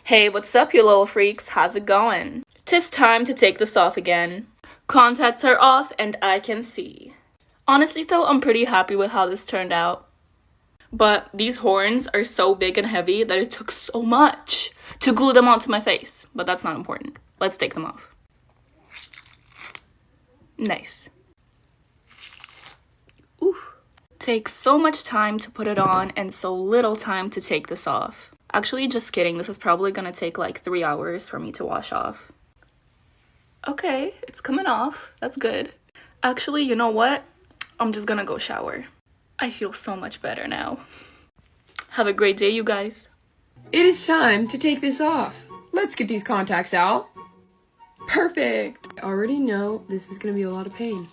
Hey, what's up, you little freaks? How's it going? 'Tis time to take this off again. Contacts are off and I can see. Honestly though, I'm pretty happy with how this turned out. But these horns are so big and heavy that it took so much to glue them onto my face. But that's not important. Let's take them off. Nice. Ooh. Takes so much time to put it on and so little time to take this off. Actually, just kidding. This is probably gonna take like 3 hours for me to wash off. Okay, it's coming off. That's good. Actually, you know what? I'm just gonna go shower. I feel so much better now. Have a great day, you guys. It is time to take this off. Let's get these contacts out. Perfect. I already know this is gonna be a lot of pain.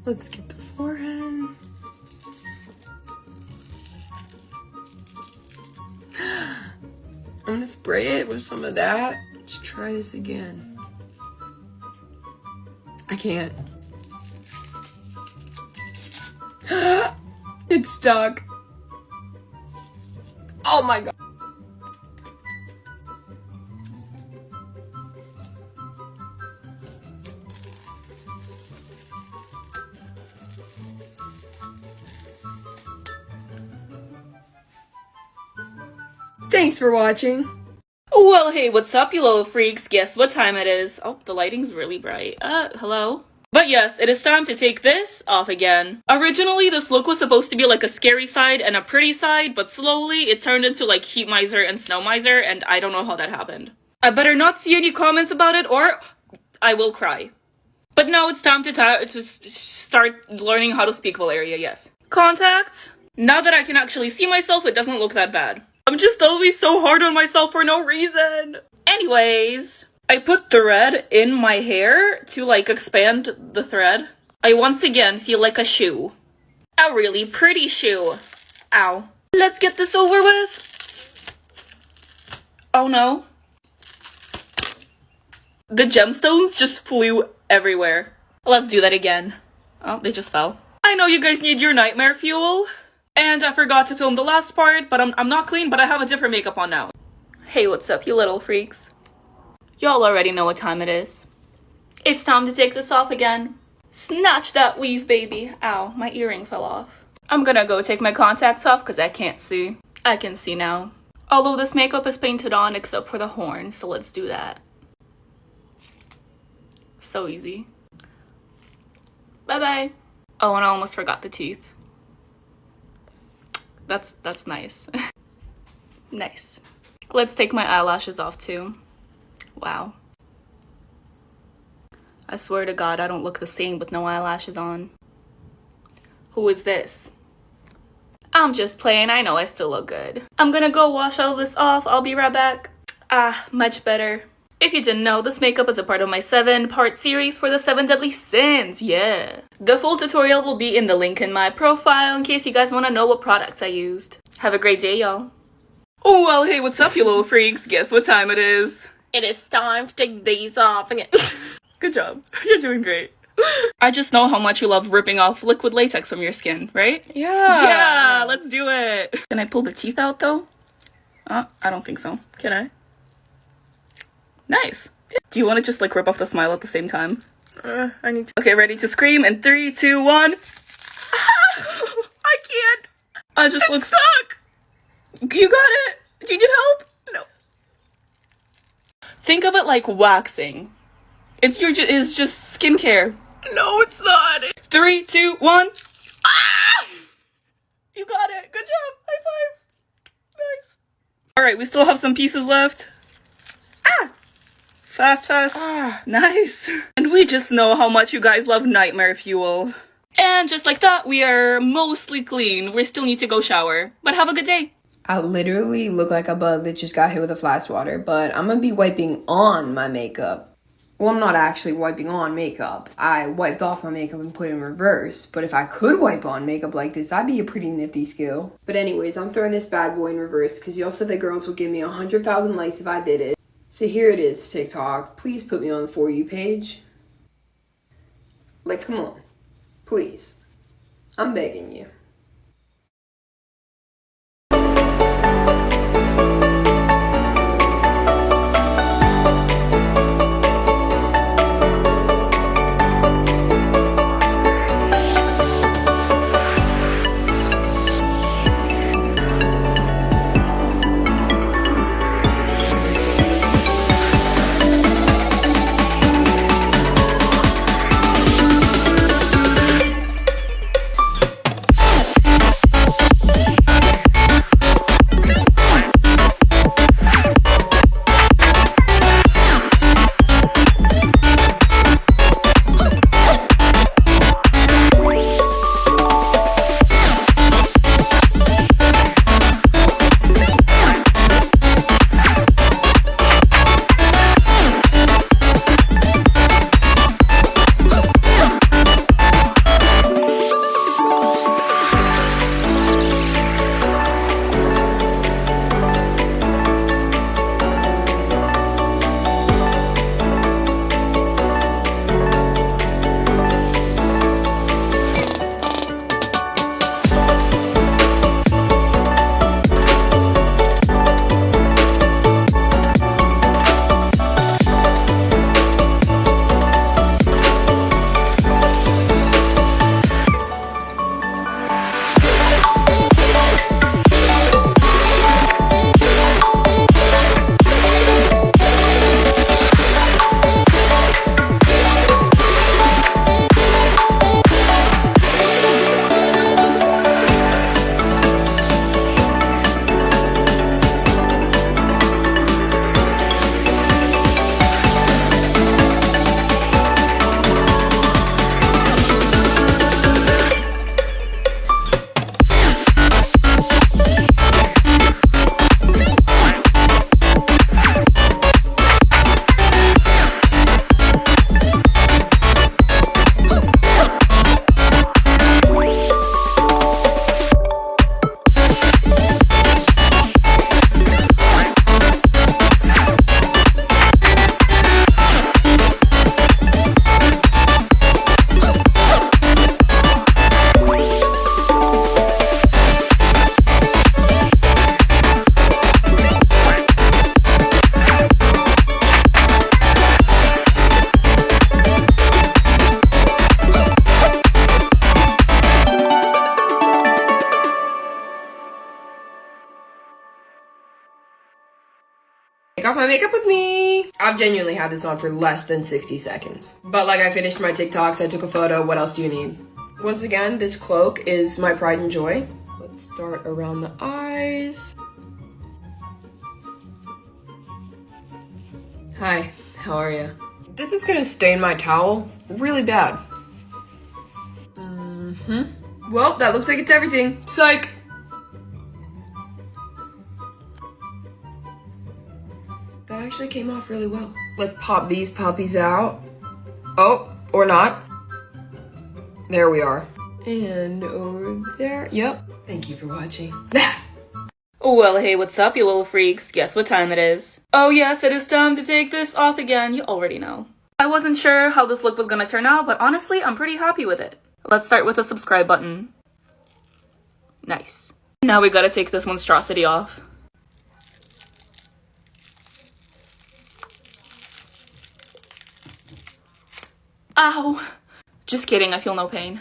Let's get the forehead. I'm gonna spray it with some of that. Let's try this again. I can't. It's stuck. Oh my god. Thanks for watching. Well, hey, what's up, you little freaks? Guess what time it is? Oh, the lighting's really bright. Hello? But yes, it is time to take this off again. Originally, this look was supposed to be like a scary side and a pretty side, but slowly it turned into like heat miser and snow miser, and I don't know how that happened. I better not see any comments about it or I will cry. But now it's time to start learning how to speak Valeria, yes. Contacts. Now that I can actually see myself, it doesn't look that bad. I'm just always so hard on myself for no reason. Anyways, I put thread in my hair to like expand the thread. I once again feel like a shoe. A really pretty shoe. Ow. Let's get this over with. Oh no. The gemstones just flew everywhere. Let's do that again. Oh, they just fell. I know you guys need your nightmare fuel. And I forgot to film the last part, but I'm not clean, but I have a different makeup on now. Hey, what's up, you little freaks? Y'all already know what time it is. It's time to take this off again. Snatch that weave, baby. Ow, my earring fell off. I'm gonna go take my contacts off because I can't see. I can see now. Although this makeup is painted on except for the horn, so let's do that. So easy. Bye-bye. Oh, and I almost forgot the teeth. That's nice. Nice. Let's take my eyelashes off too. Wow. I swear to God, I don't look the same with no eyelashes on. Who is this? I'm just playing. I know I still look good. I'm gonna go wash all this off. I'll be right back. Ah, much better. If you didn't know, this makeup is a part of my 7-part series for the 7 deadly sins, yeah. The full tutorial will be in the link in my profile in case you guys want to know what products I used. Have a great day, y'all. Oh, well, hey, what's up, you little freaks? Guess what time it is? It is time to take these off again. Good job. You're doing great. I just know how much you love ripping off liquid latex from your skin, right? Yeah. Yeah, let's do it. Can I pull the teeth out, though? I don't think so. Can I? Nice. Do you want to just like rip off the smile at the same time? I need to. Okay, ready to scream in 3, 2, 1. I can't. I just look stuck. You got it. Do you need help? No. Think of it like waxing. It's just skincare. No, it's not. 3, 2, 1. Ah! You got it. Good job. High five. Nice. All right, we still have some pieces left. Ah! Fast. Nice. And we just know how much you guys love nightmare fuel. And just like that, we are mostly clean. We still need to go shower. But have a good day. I literally look like a bug that just got hit with a flash water, but I'm gonna be wiping on my makeup. Well, I'm not actually wiping on makeup. I wiped off my makeup and put it in reverse. But if I could wipe on makeup like this, that'd be a pretty nifty skill. But anyways, I'm throwing this bad boy in reverse because y'all said that girls would give me 100,000 likes if I did it. So here it is, TikTok. Please put me on the For You page. Like, come on. Please. I'm begging you. Take off my makeup with me. I've genuinely had this on for less than 60 seconds. But like, I finished my TikToks, I took a photo. What else do you need? Once again, this cloak is my pride and joy. Let's start around the eyes. Hi, how are you? This is gonna stain my towel really bad. Well, that looks like it's everything. Psych! That actually came off really well. Let's pop these puppies out. Oh, or not. There we are. And over there. Yep. Thank you for watching. Well, hey, what's up, you little freaks? Guess what time it is? Oh yes, it is time to take this off again. You already know. I wasn't sure how this look was gonna turn out, but honestly, I'm pretty happy with it. Let's start with the subscribe button. Nice. Now we gotta take this monstrosity off. Ow! Just kidding, I feel no pain.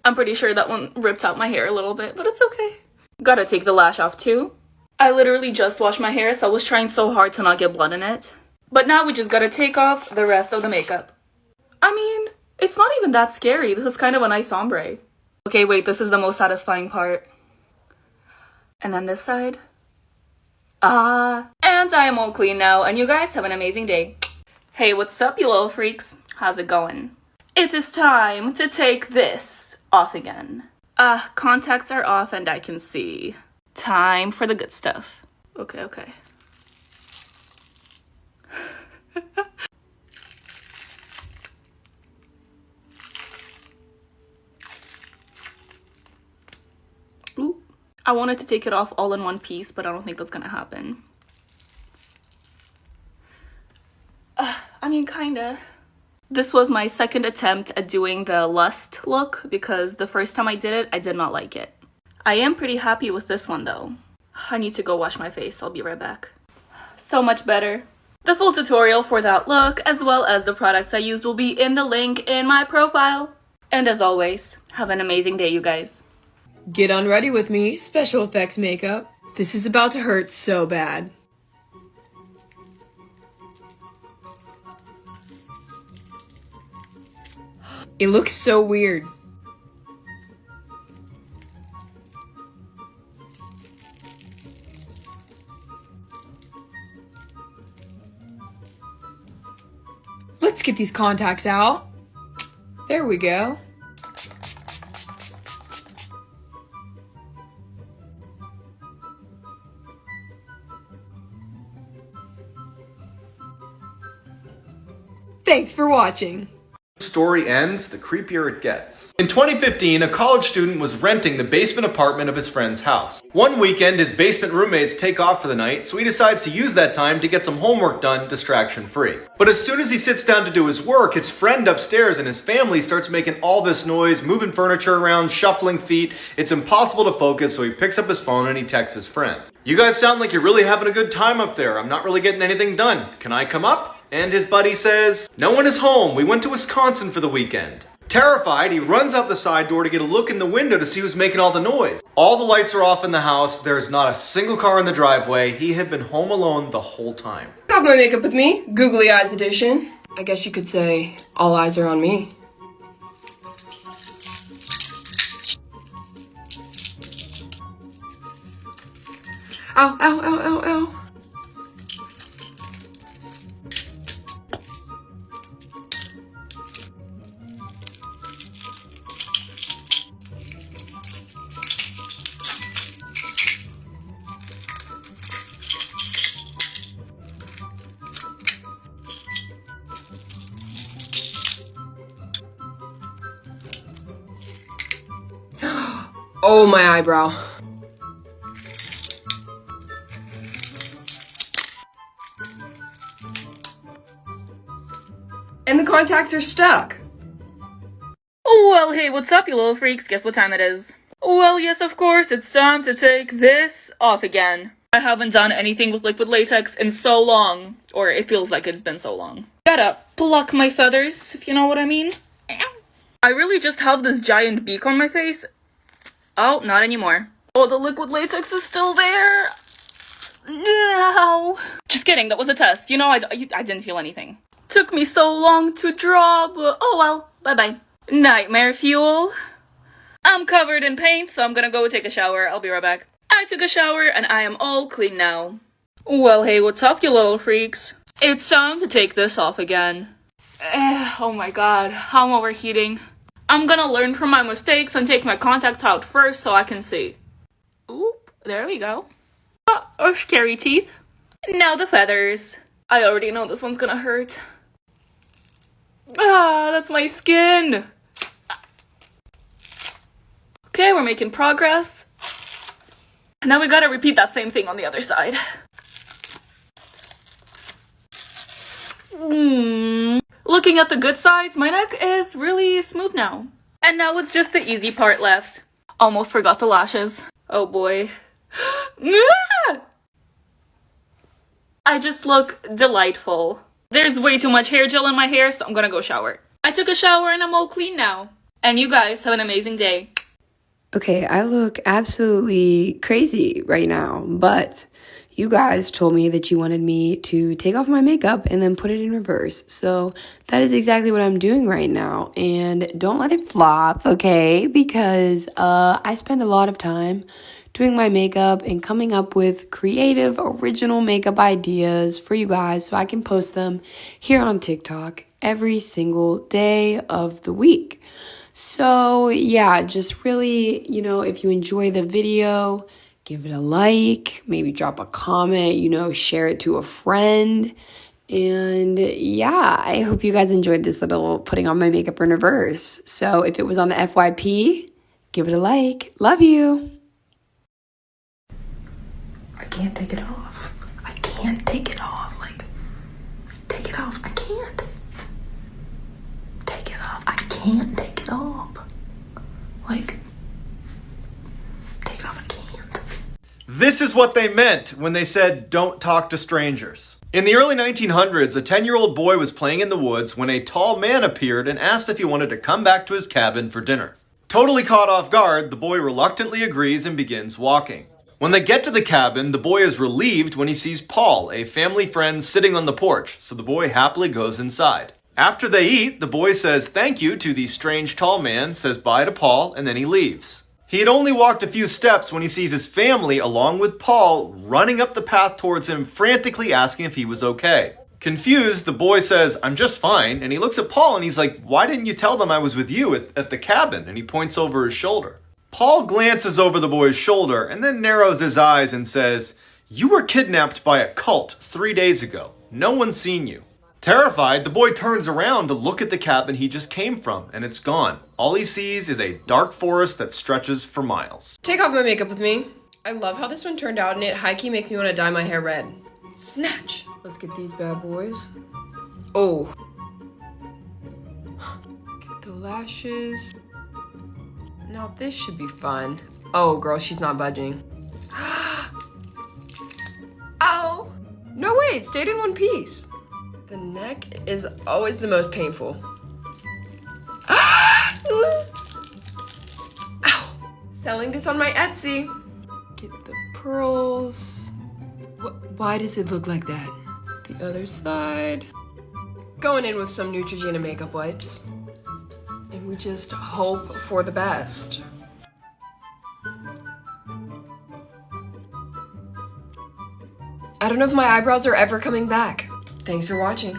I'm pretty sure that one ripped out my hair a little bit, but it's okay. Gotta take the lash off too. I literally just washed my hair, so I was trying so hard to not get blood in it. But now we just gotta take off the rest of the makeup. I mean, it's not even that scary. This is kind of a nice ombre. Okay, wait, this is the most satisfying part. And then this side. And I am all clean now, and you guys have an amazing day. Hey, what's up, you little freaks? How's it going? It is time to take this off again. Contacts are off and I can see. Time for the good stuff. Okay. Ooh. I wanted to take it off all in one piece, but I don't think that's gonna happen. I mean, kinda. This was my second attempt at doing the Lust look because the first time I did it, I did not like it. I am pretty happy with this one though. I need to go wash my face. I'll be right back. So much better. The full tutorial for that look, as well as the products I used, will be in the link in my profile. And as always, have an amazing day, you guys. Get unready with me, special effects makeup. This is about to hurt so bad. It looks so weird. Let's get these contacts out. There we go. Thanks for watching. Story ends, the creepier it gets. In 2015, a college student was renting the basement apartment of his friend's house. One weekend, his basement roommates take off for the night, so he decides to use that time to get some homework done distraction-free. But as soon as he sits down to do his work, his friend upstairs and his family starts making all this noise, moving furniture around, shuffling feet. It's impossible to focus, so he picks up his phone and he texts his friend. "You guys sound like you're really having a good time up there. I'm not really getting anything done. Can I come up?" And his buddy says, "No one is home. We went to Wisconsin for the weekend." Terrified, he runs out the side door to get a look in the window to see who's making all the noise. All the lights are off in the house. There's not a single car in the driveway. He had been home alone the whole time. Got my makeup with me, googly eyes edition. I guess you could say all eyes are on me. Ow, ow, ow, ow, ow. Oh, my eyebrow. And the contacts are stuck. Well, hey, what's up, you little freaks? Guess what time it is? Well, yes, of course, it's time to take this off again. I haven't done anything with liquid latex in so long, or it feels like it's been so long. Gotta pluck my feathers, if you know what I mean. I really just have this giant beak on my face. Oh, not anymore. Oh, the liquid latex is still there. Ow. Just kidding, that was a test. You know, I didn't feel anything. Took me so long to draw, but oh well, bye-bye. Nightmare fuel. I'm covered in paint, so I'm gonna go take a shower. I'll be right back. I took a shower and I am all clean now. Well, hey, what's up, you little freaks? It's time to take this off again. Oh my god, I'm overheating. I'm gonna learn from my mistakes and take my contacts out first so I can see. Oop, there we go. Or scary teeth. Now the feathers. I already know this one's gonna hurt. Ah, that's my skin. Okay, we're making progress. Now we gotta repeat that same thing on the other side. Looking at the good sides, my neck is really smooth now. And now it's just the easy part left. Almost forgot the lashes. Oh boy. I just look delightful. There's way too much hair gel in my hair, so I'm gonna go shower. I took a shower and I'm all clean now. And you guys have an amazing day. Okay, I look absolutely crazy right now, but you guys told me that you wanted me to take off my makeup and then put it in reverse. So that is exactly what I'm doing right now. And don't let it flop, okay? Because I spend a lot of time doing my makeup and coming up with creative, original makeup ideas for you guys so I can post them here on TikTok every single day of the week. So yeah, just really, if you enjoy the video, give it a like, maybe drop a comment, share it to a friend. And yeah, I hope you guys enjoyed this little putting on my makeup in reverse. So if it was on the FYP, give it a like. Love you. I can't take it off. I can't take it off. Take it off. I can't. Take it off. I can't take it off. Take it off. I can't. This is what they meant when they said, don't talk to strangers. In the early 1900s, a 10-year-old boy was playing in the woods when a tall man appeared and asked if he wanted to come back to his cabin for dinner. Totally caught off guard, the boy reluctantly agrees and begins walking. When they get to the cabin, the boy is relieved when he sees Paul, a family friend, sitting on the porch, so the boy happily goes inside. After they eat, the boy says thank you to the strange tall man, says bye to Paul, and then he leaves. He had only walked a few steps when he sees his family, along with Paul, running up the path towards him, frantically asking if he was okay. Confused, the boy says, I'm just fine, and he looks at Paul and he's like, why didn't you tell them I was with you at the cabin? And he points over his shoulder. Paul glances over the boy's shoulder and then narrows his eyes and says, you were kidnapped by a cult 3 days ago. No one's seen you. Terrified, the boy turns around to look at the cabin he just came from, and it's gone. All he sees is a dark forest that stretches for miles. Take off my makeup with me. I love how this one turned out, and it high-key makes me want to dye my hair red. Snatch! Let's get these bad boys. Oh. Get the lashes. Now this should be fun. Oh, girl, she's not budging. Ow! No, wait, it stayed in one piece. The neck is always the most painful. Ow! Selling this on my Etsy. Get the pearls. Why does it look like that? The other side. Going in with some Neutrogena makeup wipes. And we just hope for the best. I don't know if my eyebrows are ever coming back. Thanks for watching.